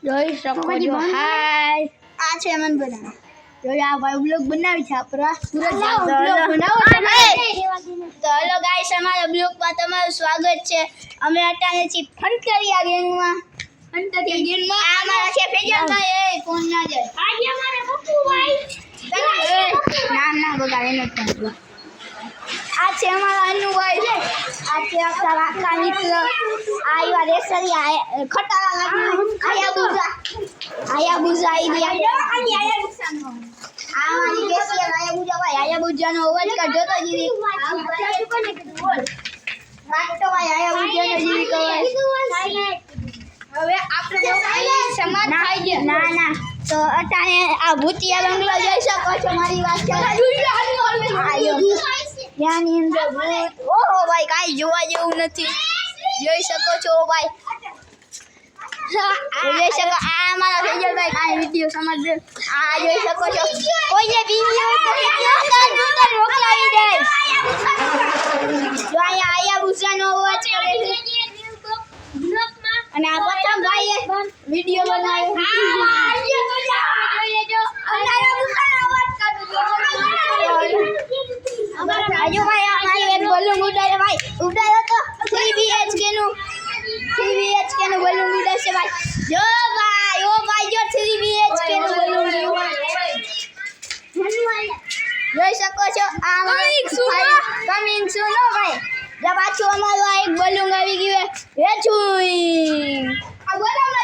જોઈ શકો છો હાય આ છે મન બનાવ જોઈ આ ભાઈ બ્લોગ બનાવી છે આપણા સુરત બ્લોગ બનાવો તો હેલો ગાઈસ અમારા બ્લોગમાં તમારું સ્વાગત છે અમે અત્યારે છીએ ફંટરિયા ગેંગમાં આ અમારા છે ફેજલભાઈ એ કોણ ના જાય આજે અમારા પપ્પુભાઈ નામ ના બગાડે નથી આ છે અમારા અનુભાઈ છે આ છે આપણા વાકા મિત્ર આયા રેસરી ખટારા લાગી આયા બુઝા આયા બુઝાનો આ મારી કેસી આયા બુઝા ભાઈ આયા બુઝાનો અવાજ કાઢો તો જીવી રાખતો ભાઈ આયા બુઝાનો જીવી કહેવાય હવે આપણે સમાજ થાય છે ના ના તો અટાણે આ ભૂતિયા બંગલો જોઈ શકો છો મારી વાત ત્યાંની અંદર ભૂત ઓહો ભાઈ કાંઈ જોવા જેવું નથી જોઈ શકો છો ભાઈ જોઈ શકો આ અમારા ફેજલભાઈ કાંઈ વિડીયો સમજ આ જોઈ શકો છો કોઈને વિડીયો રોકલાવી દે જો અહીંયા આયા ભૂસાનો અવાજ કરે છે અને આ પ્રથમ ભાઈએ વિડીયો બનાવ્યો આજુ ભાઈ અમારી એક બલૂન ઉડાડે ભાઈ ઉડાડ્યો તો 3 BHK નું બલૂન ઉડાડશે ભાઈ જો ભાઈ ઓ ભાઈ જો 3 BHK નું બલૂન જોઈ શકો છો આ કમિંગ સૂન હો ભાઈ જો પાછું અમારું આ એક બલૂન આવી ગયું હે છુઈ આ બોલાવવા